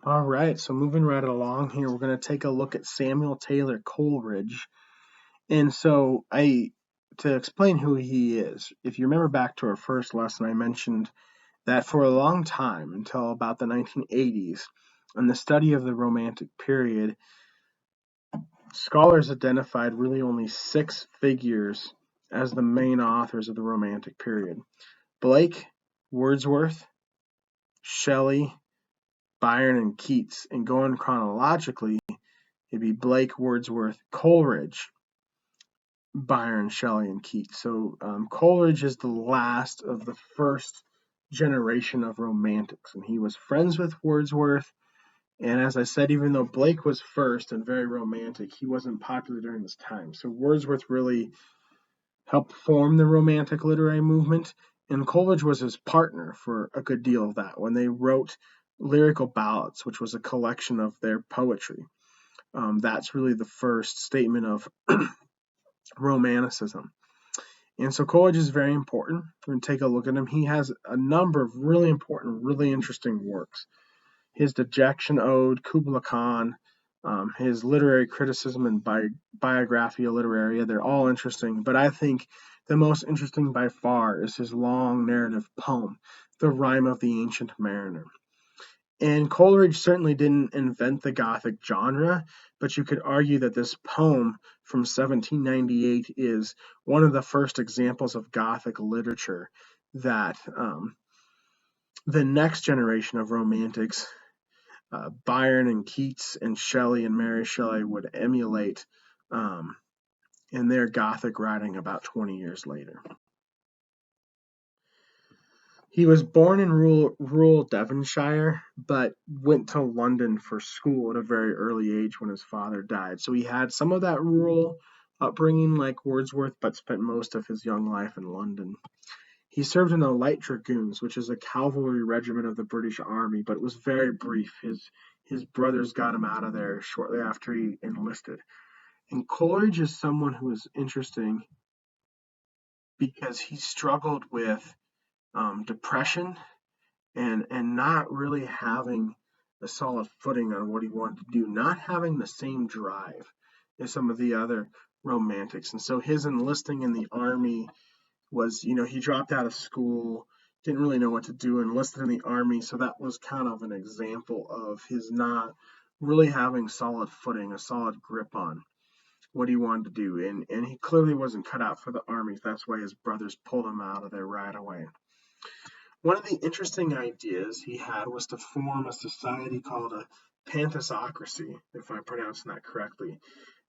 All right, so moving right along here, we're going to take a look at Samuel Taylor Coleridge. And to explain who he is, if you remember back to our first lesson, I mentioned that for a long time, until about the 1980s, in the study of the Romantic period, scholars identified really only six figures as the main authors of the Romantic period: Blake, Wordsworth, Shelley, Byron, and Keats. And going chronologically, it'd be Blake, Wordsworth, Coleridge, Byron, Shelley, and Keats. So Coleridge is the last of the first generation of romantics, and he was friends with Wordsworth. And as I said, even though Blake was first and very romantic, he wasn't popular during this time. So Wordsworth really helped form the romantic literary movement, and Coleridge was his partner for a good deal of that when they wrote lyrical ballads, which was a collection of their poetry. That's really the first statement of Romanticism. And so Coleridge is very important. We're going to take a look at him. He has a number of really important, really interesting works. His Dejection Ode, Kubla Khan, his literary criticism and Biographia Literaria, they're all interesting. But I think the most interesting by far is his long narrative poem, The Rime of the Ancient Mariner. And Coleridge certainly didn't invent the Gothic genre, but you could argue that this poem from 1798 is one of the first examples of Gothic literature that the next generation of Romantics, Byron and Keats and Shelley and Mary Shelley, would emulate in their Gothic writing about 20 years later. He was born in rural Devonshire, but went to London for school at a very early age when his father died. So he had some of that rural upbringing like Wordsworth, but spent most of his young life in London. He served in the Light Dragoons, which is a cavalry regiment of the British Army, but it was very brief. His brothers got him out of there shortly after he enlisted. And Coleridge is someone who is interesting because he struggled with depression and not really having a solid footing on what he wanted to do, not having the same drive as some of the other romantics. And so his enlisting in the army was, he dropped out of school, didn't really know what to do, enlisted in the army. So that was kind of an example of his not really having solid footing, a solid grip on what he wanted to do. And he clearly wasn't cut out for the army. That's why his brothers pulled him out of there right away. One of the interesting ideas he had was to form a society called a panthesocracy, if I'm pronouncing that correctly.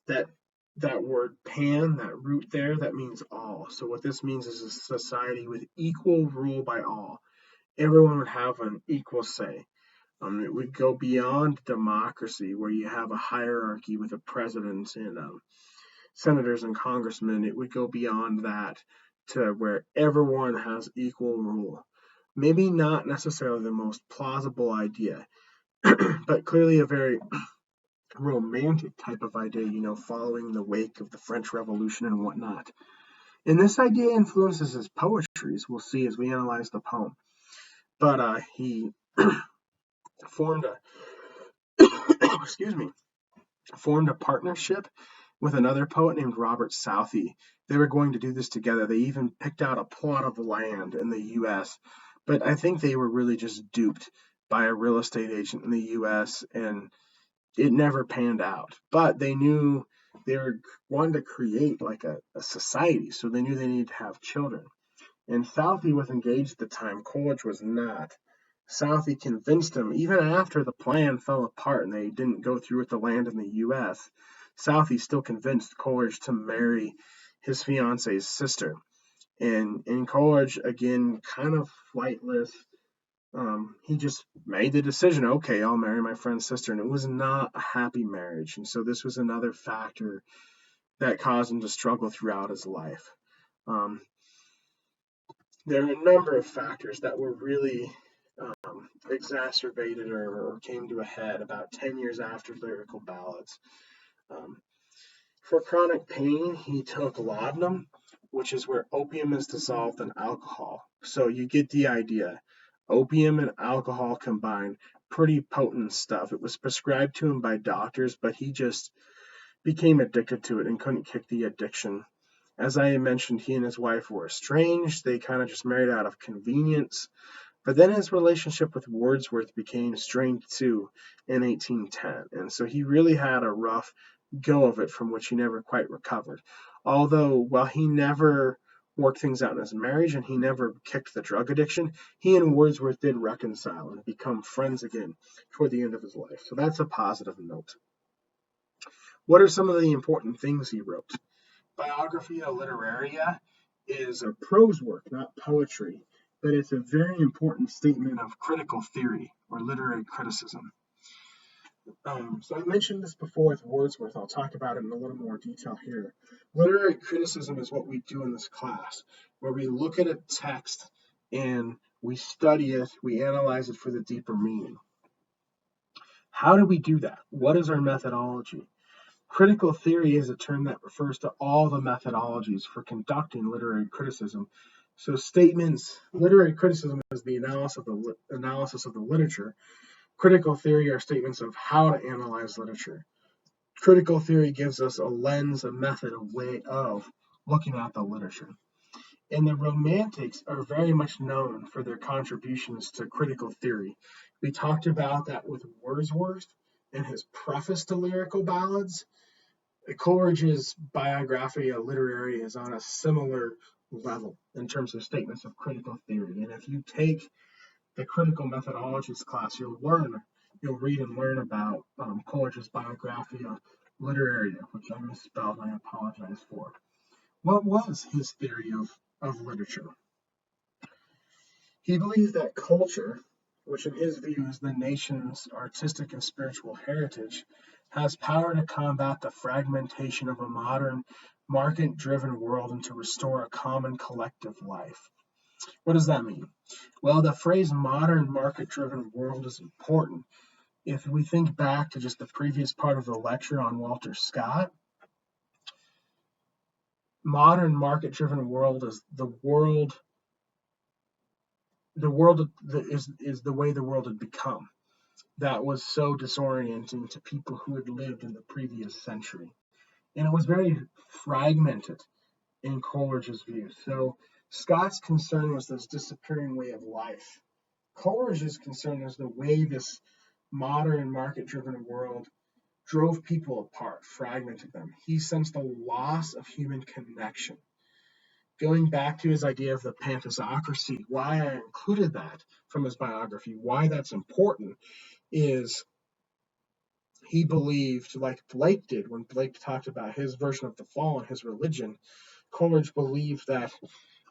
That word pan, that root there, that means all. So what this means is a society with equal rule by all. Everyone would have an equal say. It would go beyond democracy, where you have a hierarchy with a president and senators and congressmen. It would go beyond that to where everyone has equal rule. Maybe not necessarily the most plausible idea, but clearly a very romantic type of idea, following the wake of the French Revolution and whatnot. And this idea influences his poetry, as we'll see as we analyze the poem. But he formed a excuse me, formed a partnership with another poet named Robert Southey. They were going to do this together. They even picked out a plot of land in the U.S., but I think they were really just duped by a real estate agent in the U.S., and it never panned out. But they knew they were wanting to create like a society, so they knew they needed to have children. And Southey was engaged at the time. Coleridge was not. Southey convinced him, even after the plan fell apart and they didn't go through with the land in the U.S., Southey still convinced Coleridge to marry his fiance's sister. And Coleridge, again, kind of flightless, he just made the decision, okay, I'll marry my friend's sister. And it was not a happy marriage. And so this was another factor that caused him to struggle throughout his life. Um, there are a number of factors that were really exacerbated or came to a head about 10 years after Lyrical Ballads. Um, for chronic pain, he took laudanum, which is where opium is dissolved in alcohol. So you get the idea. Opium and alcohol combined pretty potent stuff. It was prescribed to him by doctors, but he just became addicted to it and couldn't kick the addiction. As I mentioned, he and his wife were estranged. They kind of just married out of convenience. But then his relationship with Wordsworth became strained too in 1810. And so he really had a rough go of it from which he never quite recovered. Although, while he never worked things out in his marriage and he never kicked the drug addiction, he and Wordsworth did reconcile and become friends again toward the end of his life. So that's a positive note. What are some of the important things he wrote? Biographia Literaria is a prose work, not poetry, but it's a very important statement of critical theory or literary criticism. So I mentioned this before with Wordsworth. I'll talk about it in a little more detail here. Literary criticism is what we do in this class, where we look at a text and we study it, we analyze it for the deeper meaning. How do we do that? What is our methodology? Critical theory is a term that refers to all the methodologies for conducting literary criticism. So literary criticism is the analysis of the literature. Critical theory are statements of how to analyze literature. Critical theory gives us a lens, a method, a way of looking at the literature. And the Romantics are very much known for their contributions to critical theory. We talked about that with Wordsworth and his preface to Lyrical Ballads. Coleridge's Biographia Literaria is on a similar level in terms of statements of critical theory. And if you take the critical methodologies class, you'll read and learn about Coleridge's Biographia Literaria, which I misspelled and I apologize for. What was his theory of literature? He believed that culture, which in his view is the nation's artistic and spiritual heritage, has power to combat the fragmentation of a modern, market-driven world and to restore a common collective life. What does that mean? Well, the phrase modern market-driven world is important. If we think back to just the previous part of the lecture on Walter Scott, modern market-driven world is the world is the way the world had become. That was so disorienting to people who had lived in the previous century. And it was very fragmented in Coleridge's view. So Scott's concern was this disappearing way of life. Coleridge's concern was the way this modern market-driven world drove people apart, fragmented them. He sensed a loss of human connection. Going back to his idea of the panthizocracy, why I included that from his biography, why that's important is he believed, like Blake did when Blake talked about his version of the fall and his religion, Coleridge believed that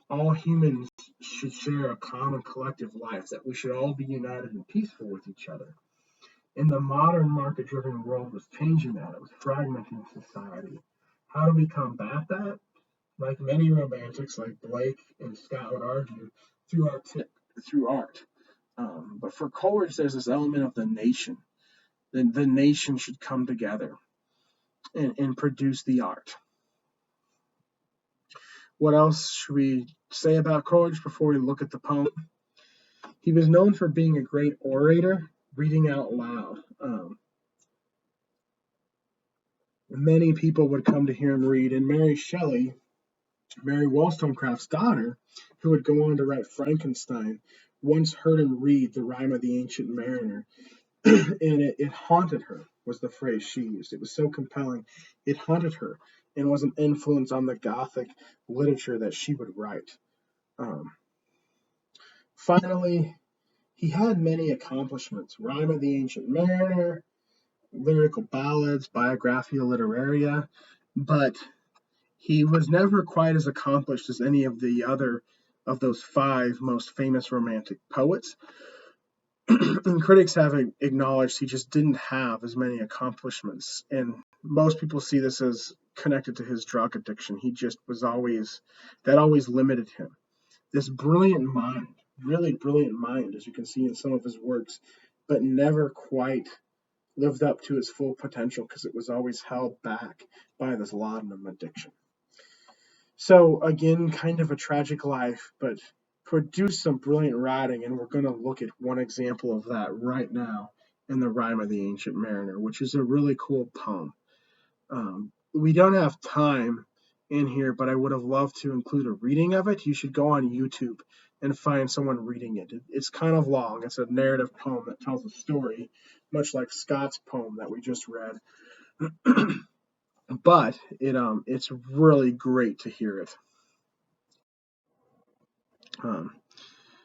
all humans should share a common collective life, that we should all be united and peaceful with each other. And the modern market-driven world was changing that. It was fragmenting society. How do we combat that? Like many romantics, like Blake and Scott would argue, through art. But for Coleridge, there's this element of the nation. The nation should come together and produce the art. What else should we say about Coleridge before we look at the poem? He was known for being a great orator, reading out loud. Many people would come to hear him read, and Mary Shelley, Mary Wollstonecraft's daughter, who would go on to write Frankenstein, once heard him read The Rime of the Ancient Mariner, and it haunted her, was the phrase she used. It was so compelling, it haunted her, and was an influence on the Gothic literature that she would write. Finally, he had many accomplishments. Rime of the Ancient Mariner, Lyrical Ballads, Biographia Literaria, but he was never quite as accomplished as any of the other of those five most famous Romantic poets. And critics have acknowledged he just didn't have as many accomplishments. And most people see this as connected to his drug addiction. He just was always limited him. This brilliant mind, really brilliant mind, as you can see in some of his works, but never quite lived up to his full potential because it was always held back by this laudanum addiction. So again, kind of a tragic life, but produced some brilliant writing, and we're going to look at one example of that right now in the Rime of the Ancient Mariner, which is a really cool poem. We don't have time in here, but I would have loved to include a reading of it. You should go on YouTube and find someone reading it. It's kind of long. It's a narrative poem that tells a story, much like Scott's poem that we just read. But it's really great to hear it.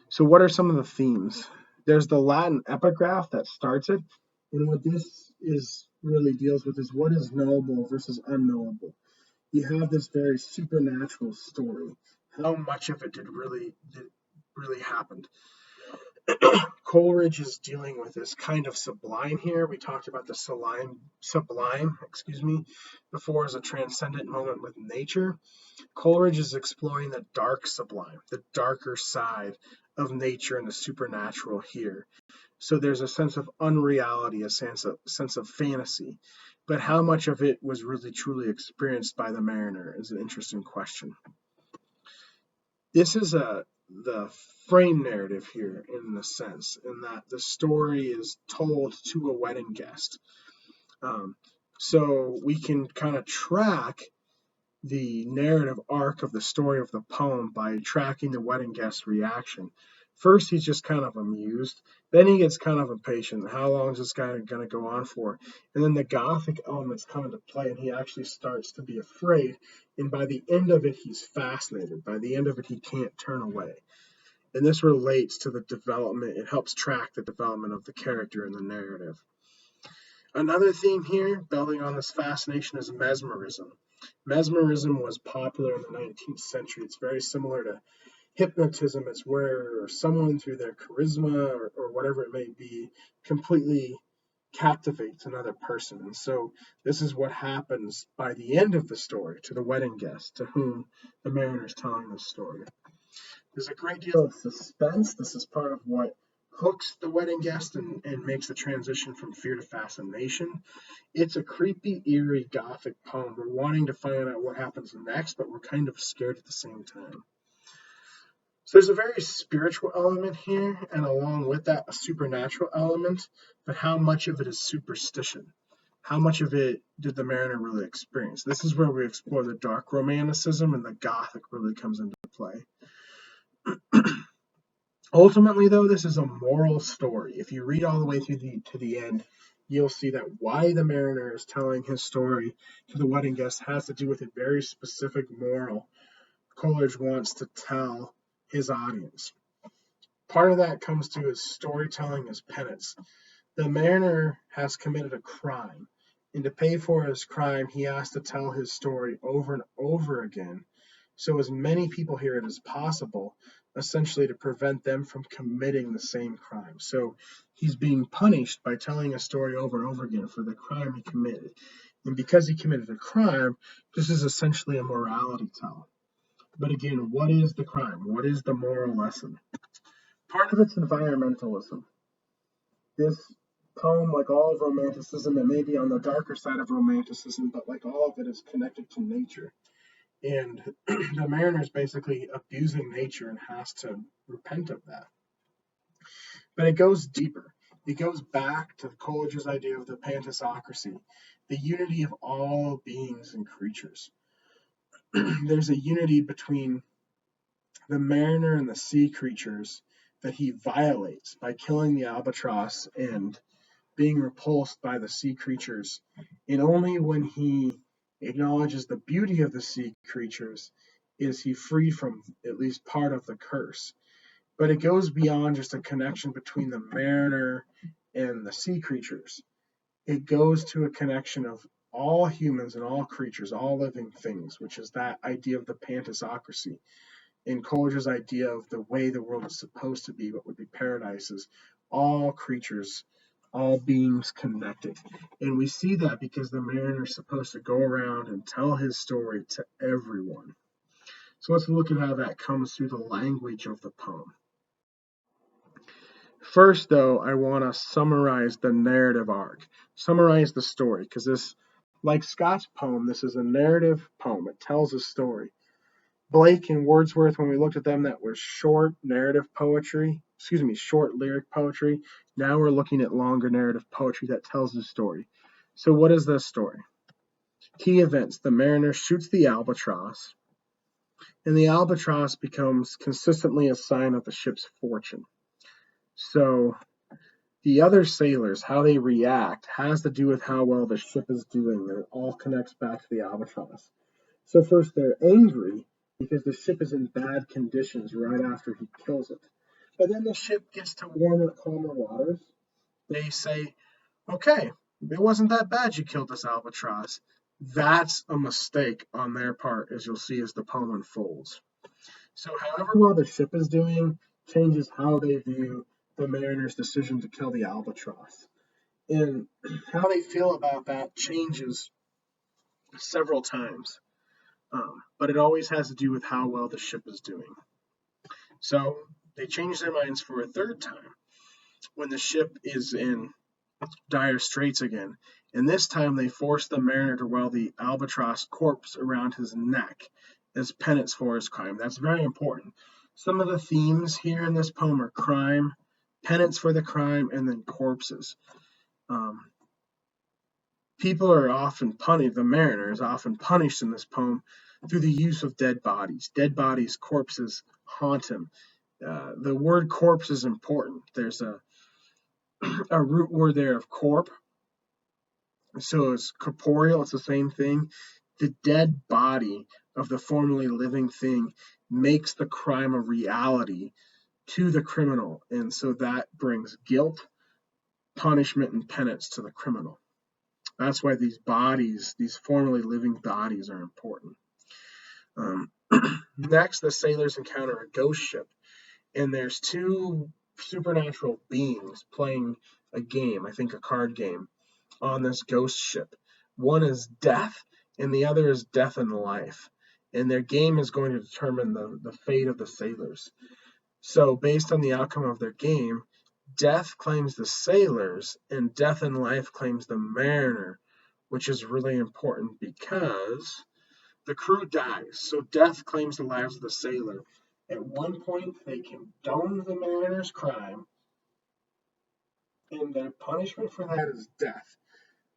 So what are some of the themes? There's the Latin epigraph that starts it, and what this is really deals with is what is knowable versus unknowable. You have this very supernatural story. How much of it did really happen? Coleridge is dealing with this kind of sublime here. We talked about the sublime, before as a transcendent moment with nature. Coleridge is exploring the dark sublime, the darker side of nature and the supernatural here. So there's a sense of unreality, a sense of fantasy. But how much of it was really truly experienced by the mariner is an interesting question. This is the frame narrative here in the sense in that the story is told to a wedding guest. So we can kind of track the narrative arc of the story of the poem by tracking the wedding guest's reaction. First, he's just kind of amused. Then he gets kind of impatient. How long is this guy going to go on for? And then the Gothic elements come into play, and he actually starts to be afraid. And by the end of it, he's fascinated. By the end of it, he can't turn away. And this relates to the development. It helps track the development of the character in the narrative. Another theme here, building on this fascination, is mesmerism. Mesmerism was popular in the 19th century. It's very similar to hypnotism. It's where someone, through their charisma or whatever it may be, completely captivates another person. And so this is what happens by the end of the story to the wedding guest to whom the mariner is telling the story. There's a great deal of suspense. This is part of what hooks the wedding guest and makes the transition from fear to fascination. It's a creepy, eerie, Gothic poem. We're wanting to find out what happens next, but we're kind of scared at the same time. So there's a very spiritual element here, and along with that, a supernatural element, but how much of it is superstition? How much of it did the mariner really experience? This is where we explore the dark romanticism, and the Gothic really comes into play. Ultimately, though, this is a moral story. If you read all the way through to the end, you'll see that why the mariner is telling his story to the wedding guest has to do with a very specific moral Coleridge wants to tell his audience. Part of that comes to his storytelling as penance. The mariner has committed a crime, and to pay for his crime, he has to tell his story over and over again, so as many people hear it as possible, essentially to prevent them from committing the same crime. So he's being punished by telling a story over and over again for the crime he committed. And because he committed a crime, this is essentially a morality tale. But again, what is the crime? What is the moral lesson? Part of it's environmentalism. This poem, like all of romanticism, it may be on the darker side of romanticism, but like all of it is connected to nature. And the mariner is basically abusing nature and has to repent of that. But it goes deeper. It goes back to Coleridge's idea of the pantasocracy, the unity of all beings and creatures. There's a unity between the mariner and the sea creatures that he violates by killing the albatross and being repulsed by the sea creatures. And only when he acknowledges the beauty of the sea creatures is he free from at least part of the curse. But it goes beyond just a connection between the mariner and the sea creatures. It goes to a connection of all humans and all creatures, all living things, which is that idea of the pantasocracy. In Coleridge's idea of the way the world is supposed to be, what would be paradise, is all creatures, all beings connected. And we see that because the mariner is supposed to go around and tell his story to everyone. So let's look at how that comes through the language of the poem. First, though, I want to summarize the narrative arc, summarize the story, because this, like Scott's poem, this is a narrative poem. It tells a story. Blake and Wordsworth, when we looked at them, that was short narrative poetry, short lyric poetry. Now we're looking at longer narrative poetry that tells the story. So what is this story? Key events: the mariner shoots the albatross, and the albatross becomes consistently a sign of the ship's fortune. So the other sailors, how they react, has to do with how well the ship is doing, and it all connects back to the albatross. So first they're angry because the ship is in bad conditions right after he kills it. But then the ship gets to warmer, calmer waters. They say, okay, it wasn't that bad you killed this albatross. That's a mistake on their part, as you'll see as the poem unfolds. So however well the ship is doing changes how they view the mariner's decision to kill the albatross. And how they feel about that changes several times. But it always has to do with how well the ship is doing. So they change their minds for a third time when the ship is in dire straits again. And this time they force the mariner to wear the albatross corpse around his neck as penance for his crime. That's very important. Some of the themes here in this poem are crime, penance for the crime, and then corpses. People are often punished, the mariner is often punished in this poem through the use of dead bodies. Dead bodies, corpses haunt him. The word corpse is important. There's a root word there of corp, so it's corporeal, it's the same thing. The dead body of the formerly living thing makes the crime a reality to the criminal, and so that brings guilt, punishment, and penance to the criminal. That's why these bodies, these formerly living bodies, are important. Next, the sailors encounter a ghost ship, and there's two supernatural beings playing a game, I think a card game, on this ghost ship. One is death, and the other is death and life. And their game is going to determine the fate of the sailors. So, based on the outcome of their game, death claims the sailors, and death and life claims the mariner, which is really important because the crew dies. So, death claims the lives of the sailor. At one point, they condone the mariner's crime, and their punishment for that is death.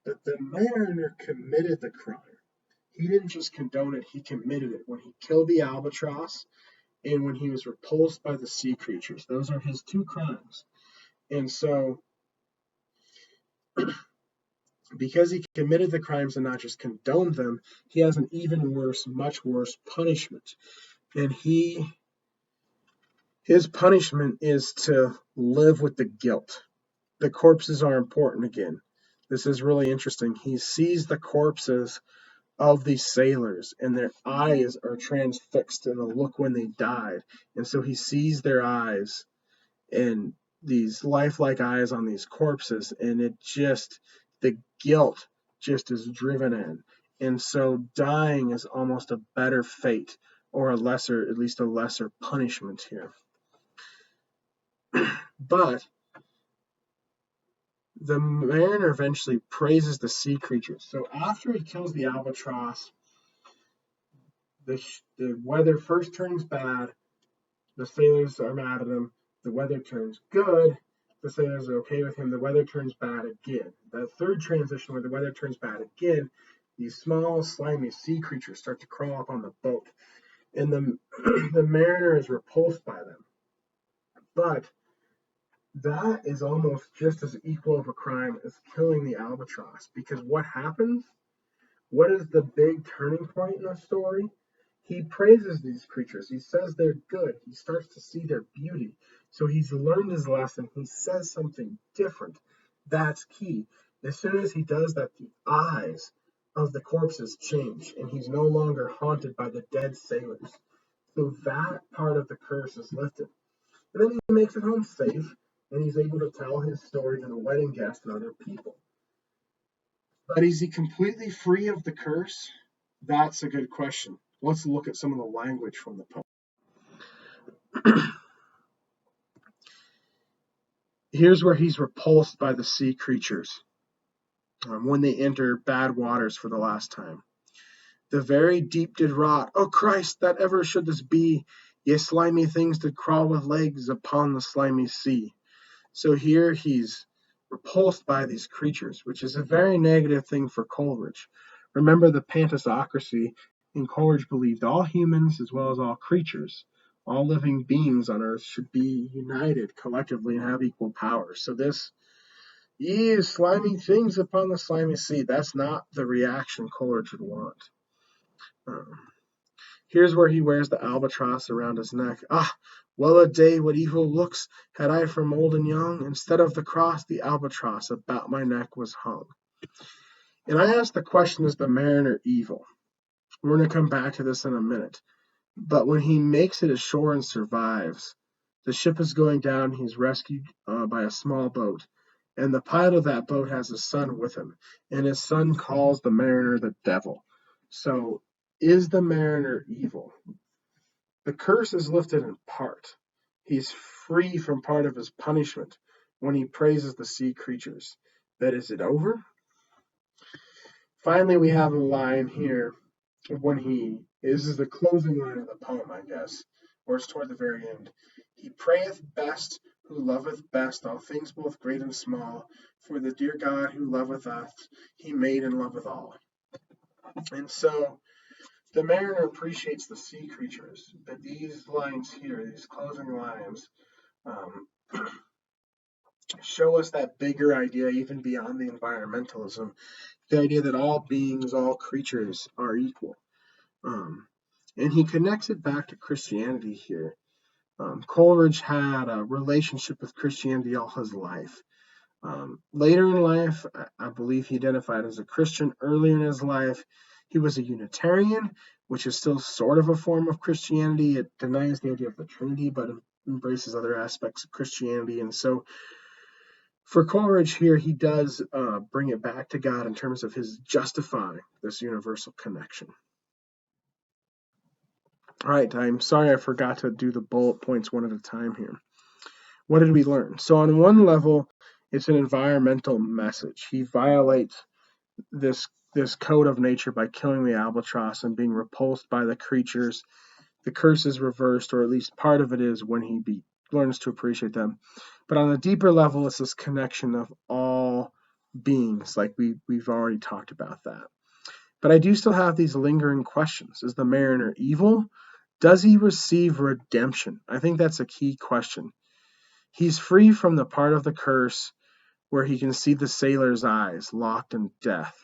But the mariner committed the crime. He didn't just condone it, he committed it when he killed the albatross and when he was repulsed by the sea creatures. Those are his two crimes. And so, because he committed the crimes and not just condoned them, he has an even worse, much worse punishment. And his punishment is to live with the guilt. The corpses are important again. This is really interesting. He sees the corpses of these sailors, and their eyes are transfixed in the look when they died. And so he sees their eyes and these lifelike eyes on these corpses, and the guilt just is driven in. And so dying is almost a better fate, or at least a lesser punishment here. But the mariner eventually praises the sea creatures. So after he kills the albatross, the weather first turns bad. The sailors are mad at him. The weather turns good. The sailors are okay with him. The weather turns bad again. The third transition where the weather turns bad again, these small, slimy sea creatures start to crawl up on the boat. And the mariner is repulsed by them. But that is almost just as equal of a crime as killing the albatross. Because what happens? What is the big turning point in the story? He praises these creatures. He says they're good. He starts to see their beauty. So he's learned his lesson. He says something different. That's key. As soon as he does that, the eyes of the corpses change, and he's no longer haunted by the dead sailors. So that part of the curse is lifted. And then he makes it home safe, and he's able to tell his story to the wedding guests and other people. But is he completely free of the curse? That's a good question. Let's look at some of the language from the poem. Here's where he's repulsed by the sea creatures when they enter bad waters for the last time. The very deep did rot. O Christ, that ever should this be! Yea, slimy things did crawl with legs upon the slimy sea. So here he's repulsed by these creatures, which is a very negative thing for Coleridge. Remember the Pantasocracy, and Coleridge believed all humans as well as all creatures, all living beings on earth should be united collectively and have equal power. So this, ye slimy things upon the slimy sea, that's not the reaction Coleridge would want. Um, Here's where he wears the albatross around his neck. Ah, well a day, what evil looks had I from old and young! Instead of the cross, the albatross about my neck was hung. And I ask the question, is the mariner evil? We're going to come back to this in a minute. But when he makes it ashore and survives, the ship is going down, he's rescued by a small boat. And the pilot of that boat has his son with him. And his son calls the mariner the devil. So, is the mariner evil? The curse is lifted in part. He's free from part of his punishment when he praises the sea creatures. But is it over? Finally, we have a line here when this is the closing line of the poem, I guess, or it's toward the very end. He prayeth best who loveth best all things both great and small, for the dear God who loveth us, he made and loveth all. And so the mariner appreciates the sea creatures, but these lines here, these closing lines, um, show us that bigger idea, even beyond the environmentalism, the idea that all beings, all creatures are equal. And he connects it back to Christianity here. Coleridge had a relationship with Christianity all his life. Later in life, I believe he identified as a Christian. Earlier in his life, he was a Unitarian, which is still sort of a form of Christianity. It denies the idea of the Trinity, but it embraces other aspects of Christianity. And so for Coleridge here, he does bring it back to God in terms of his justifying this universal connection. All right, I'm sorry I forgot to do the bullet points one at a time here. What did we learn? So on one level, it's an environmental message. He violates this code of nature by killing the albatross and being repulsed by the creatures. The curse is reversed, or at least part of it is when he learns to appreciate them. But on a deeper level, it's this connection of all beings, like we've already talked about that. But I do still have these lingering questions. Is the mariner evil? Does he receive redemption? I think that's a key question. He's free from the part of the curse where he can see the sailor's eyes locked in death.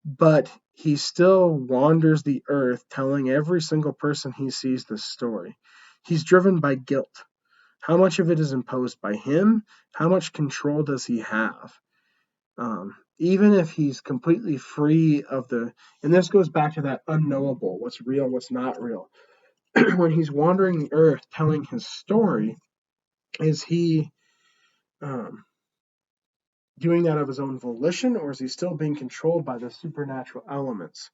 But he still wanders the earth telling every single person he sees this story. He's driven by guilt. How much of it is imposed by him? How much control does he have? Even if he's completely free of and this goes back to that unknowable, what's real, what's not real. When he's wandering the earth telling his story, is he doing that of his own volition, or is he still being controlled by the supernatural elements?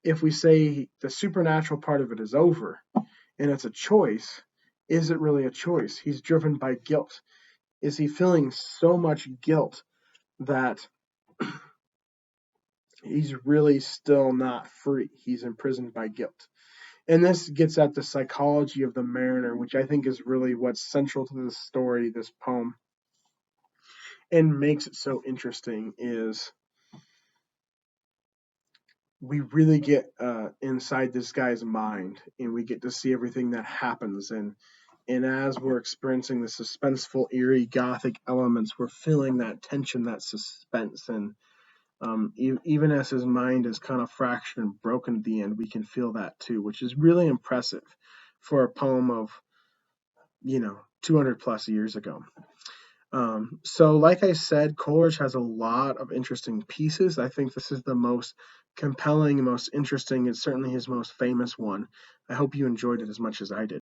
If we say the supernatural part of it is over and it's a choice, is it really a choice? He's driven by guilt. Is he feeling so much guilt that he's really still not free? He's imprisoned by guilt. And this gets at the psychology of the mariner, which I think is really what's central to this story, this poem, and makes it so interesting is we really get inside this guy's mind, and we get to see everything that happens. And as we're experiencing the suspenseful, eerie, gothic elements, we're feeling that tension, that suspense. And even as his mind is kind of fractured and broken at the end, we can feel that too, which is really impressive for a poem of 200 plus years ago. So like I said, Coleridge has a lot of interesting pieces. I think this is the most compelling, most interesting, and certainly his most famous one. I hope you enjoyed it as much as I did.